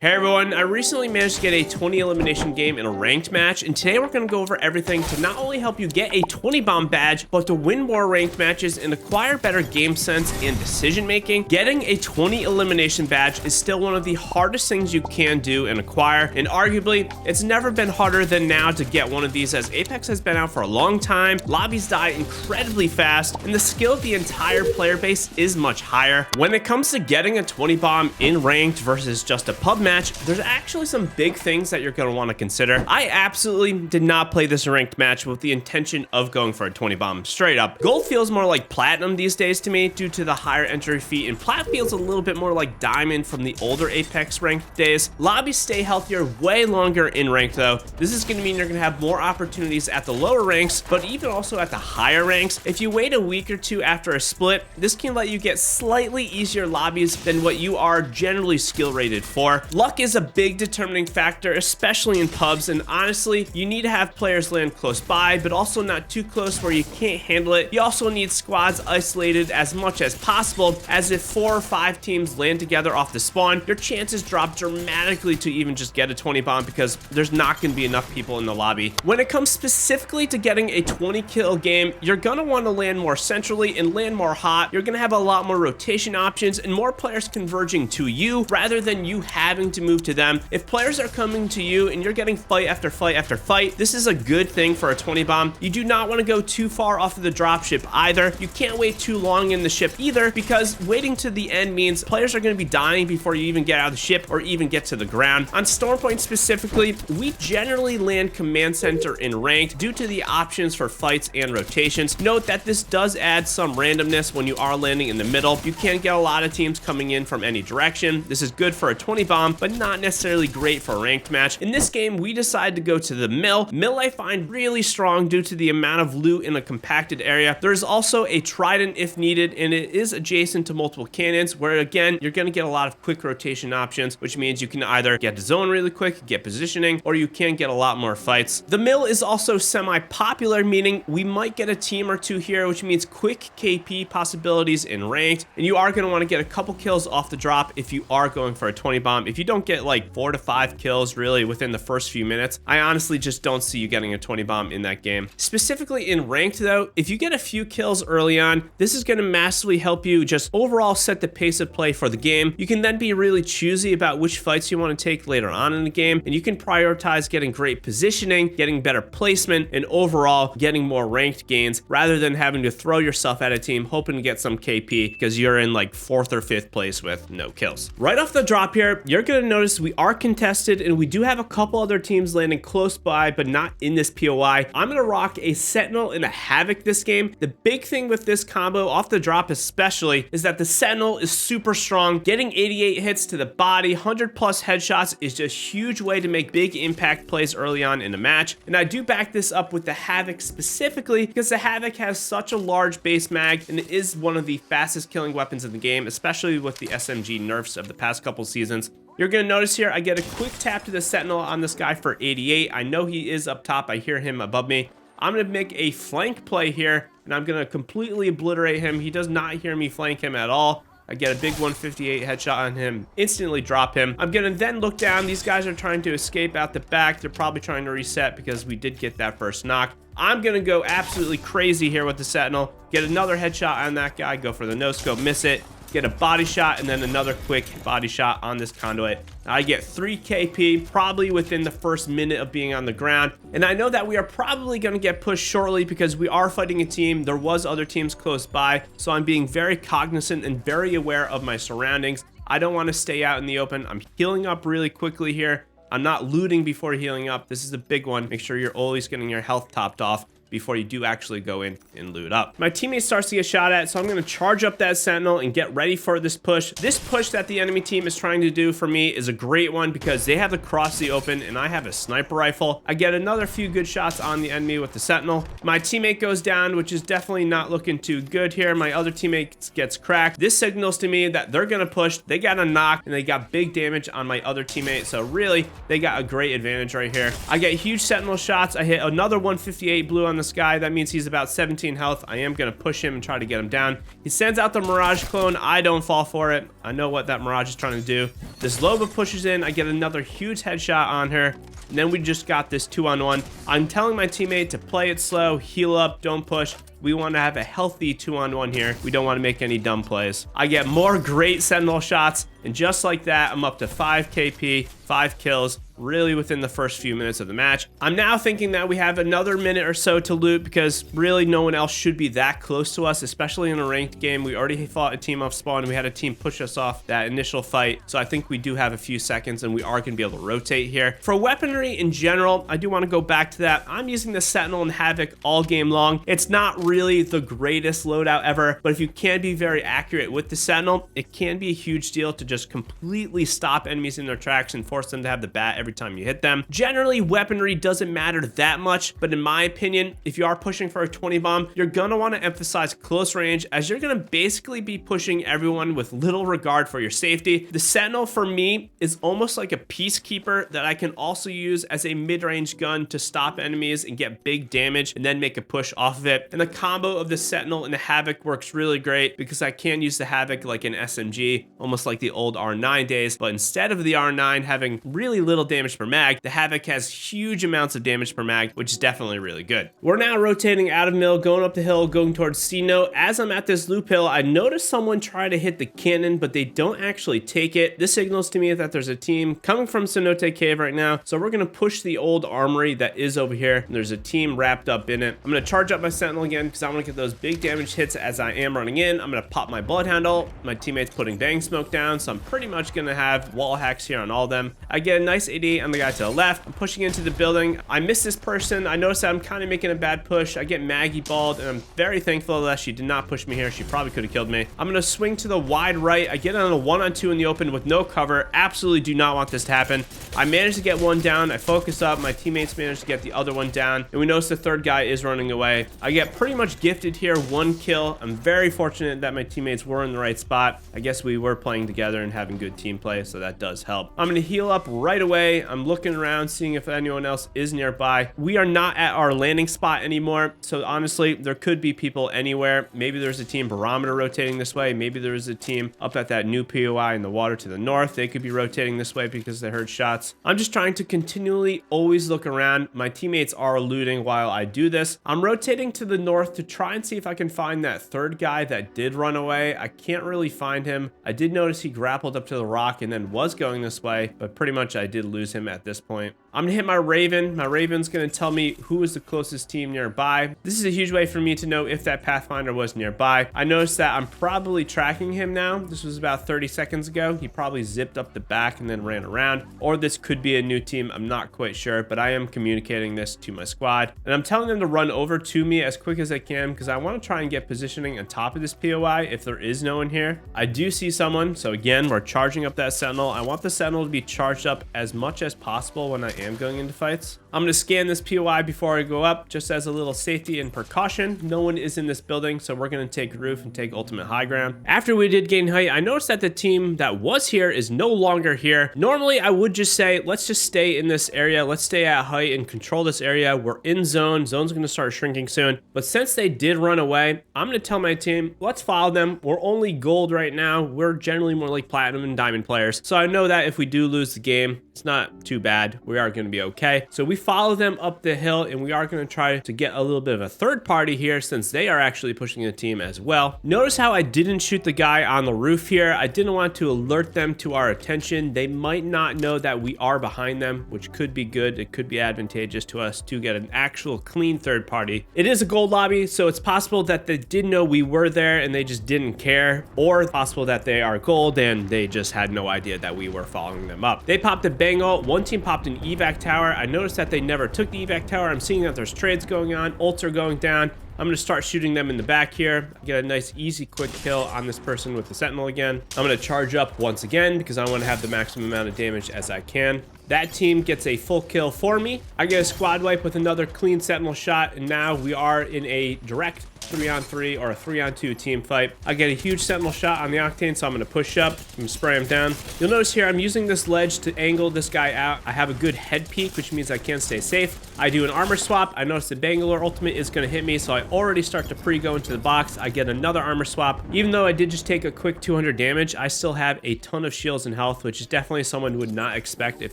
Hey everyone, I recently managed to get a 20 elimination game in a ranked match, and today we're going to go over everything to not only help you get a 20 bomb badge, but to win more ranked matches and acquire better game sense and decision making. Getting a 20 elimination badge is still one of the hardest things you can do and acquire, and arguably, it's never been harder than now to get one of these, as Apex has been out for a long time, lobbies die incredibly fast, and the skill of the entire player base is much higher. When it comes to getting a 20 bomb in ranked versus just a pub match, there's actually some big things that you're going to want to consider. I absolutely did not play this ranked match with the intention of going for a 20 bomb straight up. Gold feels more like platinum these days to me due to the higher entry fee, and plat feels a little bit more like diamond from the older Apex ranked days. Lobbies stay healthier way longer in ranked though. This is going to mean you're going to have more opportunities at the lower ranks, but even also at the higher ranks. If you wait a week or two after a split, this can let you get slightly easier lobbies than what you are generally skill rated for. Luck is a big determining factor, especially in pubs, and honestly, you need to have players land close by, but also not too close where you can't handle it. You also need squads isolated as much as possible, as if 4 or 5 teams land together off the spawn, your chances drop dramatically to even just get a 20 bomb because there's not going to be enough people in the lobby. When it comes specifically to getting a 20 kill game, you're going to want to land more centrally and land more hot. You're going to have a lot more rotation options and more players converging to you rather than you having to move to them. If players are coming to you and you're getting fight after fight after fight, this is a good thing for a 20 bomb. You do not want to go too far off of the drop ship either. You can't wait too long in the ship either, because waiting to the end means players are going to be dying before you even get out of the ship or even get to the ground. On storm point specifically, we generally land command center in ranked due to the options for fights and rotations. Note that this does add some randomness when you are landing in the middle. You can't get a lot of teams coming in from any direction. This is good for a 20 bomb, but not necessarily great for a ranked match. In this game, we decided to go to the mill. Mill I find really strong due to the amount of loot in a compacted area. There's also a trident if needed, and it is adjacent to multiple cannons, where again, you're going to get a lot of quick rotation options, which means you can either get the zone really quick, get positioning, or you can get a lot more fights. The mill is also semi-popular, meaning we might get a team or two here, which means quick KP possibilities in ranked, and you are going to want to get a couple kills off the drop if you are going for a 20 bomb. If you don't get like 4 to 5 kills really within the first few minutes, I honestly just don't see you getting a 20 bomb in that game. Specifically in ranked though, if you get a few kills early on, this is going to massively help you just overall set the pace of play for the game. You can then be really choosy about which fights you want to take later on in the game, and you can prioritize getting great positioning, getting better placement, and overall getting more ranked gains rather than having to throw yourself at a team hoping to get some KP because you're in like 4th or 5th place with no kills. Right off the drop here, you're going to notice we are contested, and we do have a couple other teams landing close by, but not in this POI. I'm going to rock a Sentinel and a Havoc this game. The big thing with this combo, off the drop especially, is that the Sentinel is super strong. Getting 88 hits to the body, 100 plus headshots is just a huge way to make big impact plays early on in a match. And I do back this up with the Havoc specifically because the Havoc has such a large base mag, and it is one of the fastest killing weapons in the game, especially with the SMG nerfs of the past couple seasons. You're going to notice here, I get a quick tap to the Sentinel on this guy for 88. I know he is up top. I hear him above me. I'm going to make a flank play here, and I'm going to completely obliterate him. He does not hear me flank him at all. I get a big 158 headshot on him, instantly drop him. I'm going to then look down. These guys are trying to escape out the back. They're probably trying to reset because we did get that first knock. I'm going to go absolutely crazy here with the Sentinel. Get another headshot on that guy. Go for the no-scope, miss it. Get a body shot, and then another quick body shot on this conduit. I get 3 KP probably within the first minute of being on the ground. And I know that we are probably going to get pushed shortly because we are fighting a team. There was other teams close by, so I'm being very cognizant and very aware of my surroundings. I don't want to stay out in the open. I'm healing up really quickly here. I'm not looting before healing up. This is a big one. Make sure you're always getting your health topped off before you do actually go in and loot up. My teammate starts to get shot at, so I'm going to charge up that Sentinel and get ready for this push. This push that the enemy team is trying to do for me is a great one because they have to cross the open and I have a sniper rifle. I get another few good shots on the enemy with the Sentinel. My teammate goes down, which is definitely not looking too good here. My other teammate gets cracked. This signals to me that they're going to push. They got a knock and they got big damage on my other teammate, so really they got a great advantage right here. I get huge Sentinel shots. I hit another 158 blue on this guy. That means he's about 17 health. I am going to push him and try to get him down. He sends out the Mirage clone. I don't fall for it. I know what that Mirage is trying to do. This Loba pushes in. I get another huge headshot on her. And then we just got this 2-on-1. I'm telling my teammate to play it slow, heal up, don't push. We want to have a healthy 2-on-1 here. We don't want to make any dumb plays. I get more great Sentinel shots, and just like that, I'm up to 5 KP, 5 kills, really within the first few minutes of the match. I'm now thinking that we have another minute or so to loot because really no one else should be that close to us, especially in a ranked game. We already fought a team off spawn. We had a team push us off that initial fight. So I think we do have a few seconds and we are going to be able to rotate here. For weaponry in general, I do want to go back to that. I'm using the Sentinel and Havoc all game long. It's not really the greatest loadout ever, but if you can be very accurate with the Sentinel, it can be a huge deal to just completely stop enemies in their tracks and force them to have the bat every time you hit them. Generally, weaponry doesn't matter that much, but in my opinion, if you are pushing for a 20 bomb, you're gonna want to emphasize close range, as you're gonna basically be pushing everyone with little regard for your safety. The Sentinel for me is almost like a peacekeeper that I can also use as a mid-range gun to stop enemies and get big damage and then make a push off of it. And the combo of the Sentinel and the Havoc works really great because I can use the Havoc like an SMG, almost like the old R9 days, but instead of the R9 having really little damage per mag, the Havoc has huge amounts of damage per mag, which is definitely really good. We're now rotating out of mill, going up the hill, going towards C note. As I'm at this loop hill, I noticed someone try to hit the cannon, but they don't actually take it. This signals to me that there's a team coming from Cenote Cave right now, so we're gonna push the old armory that is over here. And there's a team wrapped up in it. I'm gonna charge up my Sentinel again because I want to get those big damage hits as I am running in. I'm gonna pop my Bloodhound ult. My teammate's putting Bang Smoke down, so I'm pretty much gonna have wall hacks here on all of them. I get a nice 88 on the guy to the left. I'm pushing into the building. I miss this person. I notice that I'm kind of making a bad push. I get Maggie balled, and I'm very thankful that she did not push me here. She probably could have killed me. I'm gonna swing to the wide right. I get on a 1-on-2 in the open with no cover. Absolutely do not want this to happen. I managed to get one down. I focus up. My teammates managed to get the other one down, and we notice the third guy is running away. I get pretty much gifted here, 1 kill. I'm very fortunate that my teammates were in the right spot. I guess we were playing together and having good team play, so that does help. I'm gonna heal up right away. I'm looking around, seeing if anyone else is nearby. We are not at our landing spot anymore, so honestly, there could be people anywhere. Maybe there's a team barometer rotating this way. Maybe there's a team up at that new POI in the water to the north. They could be rotating this way because they heard shots. I'm just trying to continually always look around. My teammates are looting while I do this. I'm rotating to the north to try and see if I can find that third guy that did run away. I can't really find him. I did notice he grappled up to the rock and then was going this way, but pretty much I did lose him at this point. I'm gonna hit my Raven. My Raven's gonna tell me who is the closest team nearby. This is a huge way for me to know if that Pathfinder was nearby. I noticed that I'm probably tracking him now. This was about 30 seconds ago. He probably zipped up the back and then ran around, or this could be a new team. I'm not quite sure, but I am communicating this to my squad, and I'm telling them to run over to me as quick as I can because I want to try and get positioning on top of this POI if there is no one here. I do see someone, so again, we're charging up that Sentinel. I want the Sentinel to be charged up as much as possible when I am going into fights. I'm going to scan this POI before I go up, just as a little safety and precaution. No one is in this building, so we're going to take roof and take ultimate high ground. After we did gain height, I noticed that the team that was here is no longer here. Normally, I would just say, let's just stay in this area. Let's stay at height and control this area. We're in zone. Zone's going to start shrinking soon. But since they did run away, I'm going to tell my team, let's follow them. We're only gold right now. We're generally more like platinum and diamond players. So I know that if we do lose the game, it's not too bad. We are going to be okay. So we follow them up the hill, and we are going to try to get a little bit of a third party here since they are actually pushing the team as well. Notice how I didn't shoot the guy on the roof here. I didn't want to alert them to our attention. They might not know that we are behind them, which could be good. It could be advantageous to us to get an actual clean third party. It is a gold lobby, so it's possible that they did know we were there and they just didn't care, or it's possible that they are gold and they just had no idea that we were following them up. They popped a bang ult. One team popped an evac tower. I noticed that they never took the evac tower. I'm seeing that there's trades going on. Ults are going down. I'm going to start shooting them in the back here. Get a nice, easy, quick kill on this person with the Sentinel again. I'm going to charge up once again because I want to have the maximum amount of damage as I can. That team gets a full kill for me. I get a squad wipe with another clean Sentinel shot, and now we are in a direct 3-on-3 or a 3-on-2 team fight. I get a huge sentinel shot on the Octane, so I'm going to push up and spray him down. You'll notice here I'm using this ledge to angle this guy out. I have a good head peek, which means I can stay safe. I do an armor swap. I notice the Bangalore ultimate is going to hit me, so I already start to pre-go into the box. I get another armor swap. Even though I did just take a quick 200 damage, I still have a ton of shields and health, which is definitely someone would not expect if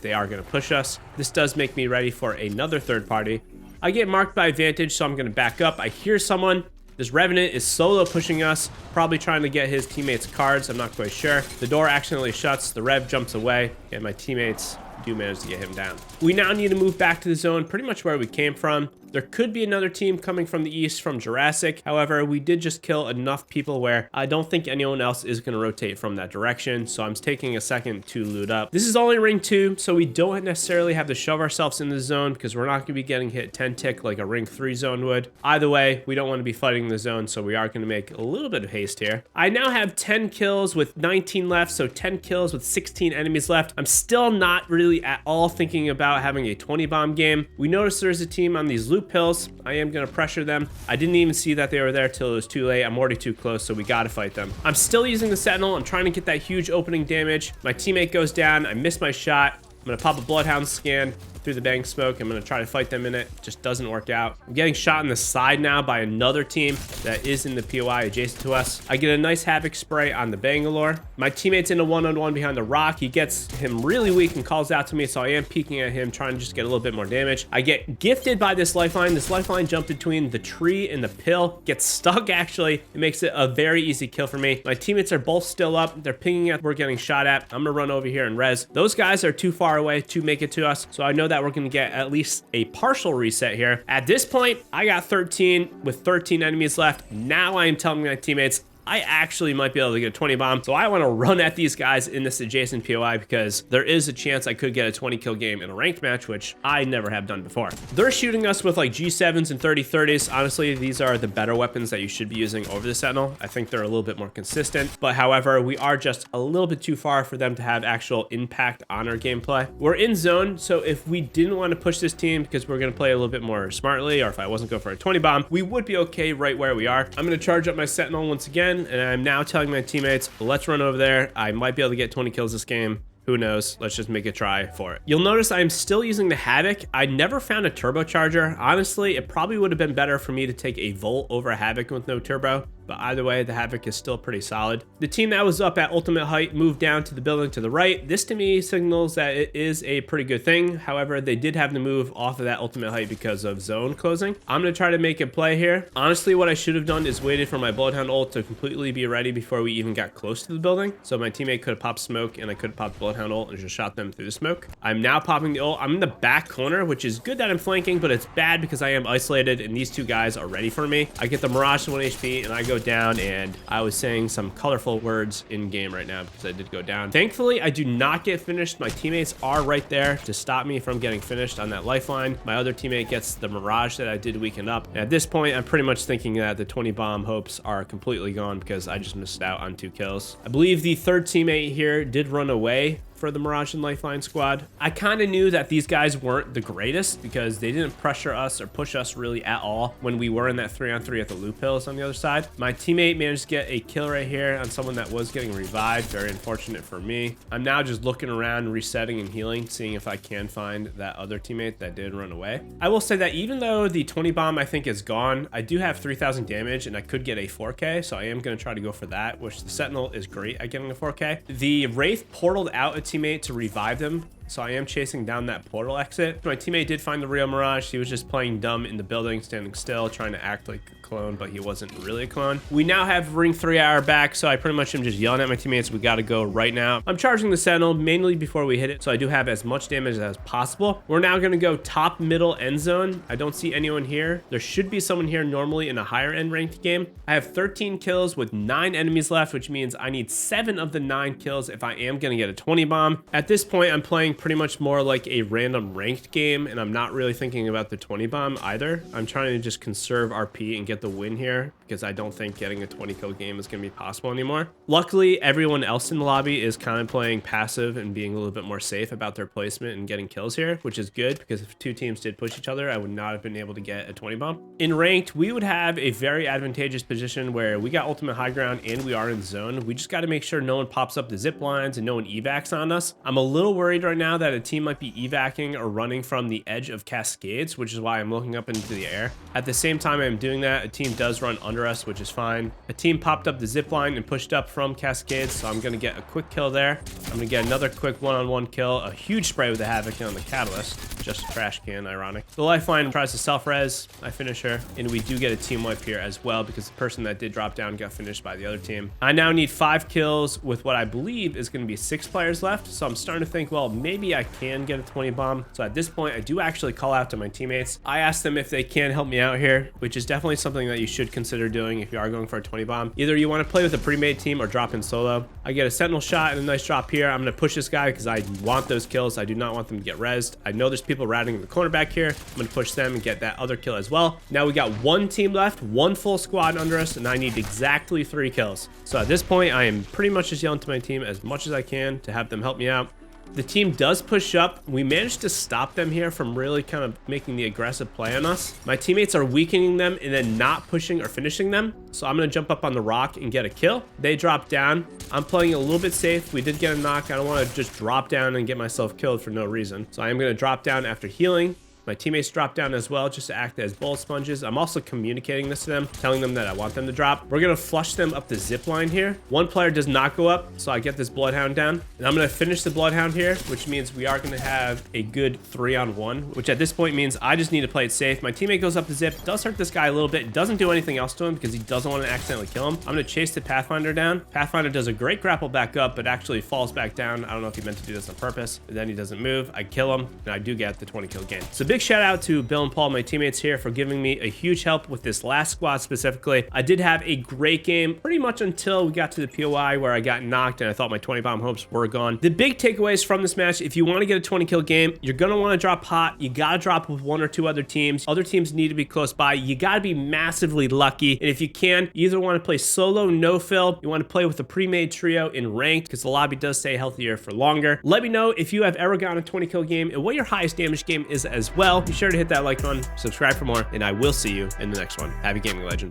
they are going to push us. This does make me ready for another third party. I get marked by Vantage, so I'm going to back up. I hear someone. This Revenant is solo pushing us, probably trying to get his teammates cards. I'm not quite sure. The door accidentally shuts. The Rev jumps away, and my teammates do manage to get him down. We now need to move back to the zone, pretty much where we came from. There could be another team coming from the east from Jurassic. However, we did just kill enough people where I don't think anyone else is going to rotate from that direction. So I'm taking a second to loot up. This is only ring 2, so we don't necessarily have to shove ourselves in the zone because we're not going to be getting hit 10 tick like a ring 3 zone would. Either way, we don't want to be fighting the zone, so we are going to make a little bit of haste here. I now have 10 kills with 19 left, so 10 kills with 16 enemies left. I'm still not really at all thinking about having a 20 bomb game. We noticed there's a team on these loot pills. I am going to pressure them. I didn't even see that they were there till it was too late. I'm already too close, so we got to fight them. I'm still using the Sentinel. I'm trying to get that huge opening damage. My teammate goes down. I miss my shot. I'm going to pop a Bloodhound scan through the bang smoke. I'm going to try to fight them in it. Just doesn't work out. I'm getting shot in the side now by another team that is in the POI adjacent to us. I get a nice Havoc spray on the Bangalore. My teammate's in a one-on-one behind the rock. He gets him really weak and calls out to me, so I am peeking at him, trying to just get a little bit more damage. I get gifted by this lifeline. This lifeline jumped between the tree and the pill. Gets stuck, actually. It makes it a very easy kill for me. My teammates are both still up. They're pinging at we're getting shot at. I'm going to run over here and res. Those guys are too far away to make it to us, so I know that we're going to get at least a partial reset here. At this point, I got 13 with 13 enemies left. Now I am telling my teammates I actually might be able to get a 20 bomb. So I want to run at these guys in this adjacent POI because there is a chance I could get a 20 kill game in a ranked match, which I never have done before. They're shooting us with like G7s and 30-30s. Honestly, these are the better weapons that you should be using over the Sentinel. I think they're a little bit more consistent, but however, we are just a little bit too far for them to have actual impact on our gameplay. We're in zone, so if we didn't want to push this team because we're going to play a little bit more smartly, or if I wasn't going for a 20 bomb, we would be okay right where we are. I'm going to charge up my Sentinel once again, and I'm now telling my teammates, let's run over there. I might be able to get 20 kills this game. Who knows? Let's just make a try for it. You'll notice I'm still using the Havoc. I never found a turbocharger. Honestly, it probably would have been better for me to take a Volt over a Havoc with no turbo. But either way, the Havoc is still pretty solid. The team that was up at ultimate height moved down to the building to the right. This to me signals that it is a pretty good thing. However, they did have to move off of that ultimate height because of zone closing. I'm going to try to make a play here. Honestly, what I should have done is waited for my Bloodhound ult to completely be ready before we even got close to the building. So my teammate could have popped smoke and I could have popped Bloodhound ult and just shot them through the smoke. I'm now popping the ult. I'm in the back corner, which is good that I'm flanking, but it's bad because I am isolated and these two guys are ready for me. I get the Mirage to 1 HP and I go down, and I was saying some colorful words in game right now because I did go down. Thankfully, I do not get finished. My teammates are right there to stop me from getting finished on that lifeline. My other teammate gets the Mirage that I did weaken up. And at this point, I'm pretty much thinking that the 20 bomb hopes are completely gone because I just missed out on 2 kills. I believe the third teammate here did run away for the Mirage and Lifeline squad. I kind of knew that these guys weren't the greatest because they didn't pressure us or push us really at all when we were in that 3-on-3 at the loop hills on the other side. My teammate managed to get a kill right here on someone that was getting revived. Very unfortunate for me. I'm now just looking around, resetting and healing, seeing if I can find that other teammate that did run away. I will say that even though the 20 bomb I think is gone, I do have 3,000 damage and I could get a 4K, so I am going to try to go for that, which the Sentinel is great at getting a 4K. The Wraith portaled out a teammate to revive them, so I am chasing down that portal exit. My teammate did find the real Mirage. He was just playing dumb in the building, standing still, trying to act like a clone, but he wasn't really a clone. We now have ring 3 hour back, so I pretty much am just yelling at my teammates, we gotta go right now. I'm charging the Sentinel mainly before we hit it, so I do have as much damage as possible. We're now gonna go top, middle, end zone. I don't see anyone here. There should be someone here normally in a higher end ranked game. I have 13 kills with 9 enemies left, which means I need 7 of the 9 kills if I am gonna get a 20 bomb. At this point, I'm playing pretty much more like a random ranked game, and I'm not really thinking about the 20 bomb either. I'm trying to just conserve RP and get the win here because I don't think getting a 20 kill game is going to be possible anymore. Luckily, everyone else in the lobby is kind of playing passive and being a little bit more safe about their placement and getting kills here, which is good because if two teams did push each other, I would not have been able to get a 20 bomb. In ranked, we would have a very advantageous position where we got ultimate high ground and we are in zone. We just got to make sure no one pops up the zip lines and no one evacs on us. I'm a little worried right now that a team might be evacing or running from the edge of cascades, which is why I'm looking up into the air. At the same time I'm doing that, a team does run under us, which is fine. A team popped up the zip line and pushed up from cascades, so I'm going to get a quick kill there. I'm going to get another quick one-on-one kill, a huge spray with the Havoc on the Catalyst, just a trash can, ironic. The Lifeline tries to self-res, I finish her, and we do get a team wipe here as well because the person that did drop down got finished by the other team. I now need 5 kills with what I believe is going to be 6 players left, so I'm starting to think, well, maybe I can get a 20 bomb. So at this point, I do actually call out to my teammates. I asked them if they can help me out here, which is definitely something that you should consider doing if you are going for a 20 bomb. Either you want to play with a pre-made team or drop in solo. I get a sentinel shot and a nice drop here. I'm going to push this guy because I want those kills. I do not want them to get rezzed. I know there's people routing in the corner back here. I'm going to push them and get that other kill as well. Now we got 1 team left, 1 full squad under us, and I need exactly 3 kills. So at this point, I am pretty much just yelling to my team as much as I can to have them help me out. The team does push up. We managed to stop them here from really kind of making the aggressive play on us. My teammates are weakening them and then not pushing or finishing them. So I'm going to jump up on the rock and get a kill. They drop down. I'm playing a little bit safe. We did get a knock. I don't want to just drop down and get myself killed for no reason. So I am going to drop down after healing. My teammates drop down as well just to act as bullet sponges. I'm also communicating this to them, telling them that I want them to drop. We're going to flush them up the zip line here. One player does not go up, so I get this Bloodhound down. And I'm going to finish the Bloodhound here, which means we are going to have a good 3-on-1, which at this point means I just need to play it safe. My teammate goes up the zip, does hurt this guy a little bit, doesn't do anything else to him because he doesn't want to accidentally kill him. I'm going to chase the Pathfinder down. Pathfinder does a great grapple back up, but actually falls back down. I don't know if he meant to do this on purpose, but then he doesn't move. I kill him, and I do get the 20 kill game. So big shout out to Bill and Paul, my teammates here, for giving me a huge help with this last squad specifically. I did have a great game pretty much until we got to the POI where I got knocked and I thought my 20 bomb hopes were gone. The big takeaways from this match, if you want to get a 20 kill game, you're going to want to drop hot. You got to drop with 1 or 2 other teams. Other teams need to be close by. You got to be massively lucky. And if you can, you either want to play solo, no fill, you want to play with a pre-made trio in ranked because the lobby does stay healthier for longer. Let me know if you have ever gotten a 20 kill game and what your highest damage game is as well. Be sure to hit that like button, subscribe for more, and I will see you in the next one. Happy gaming, legends.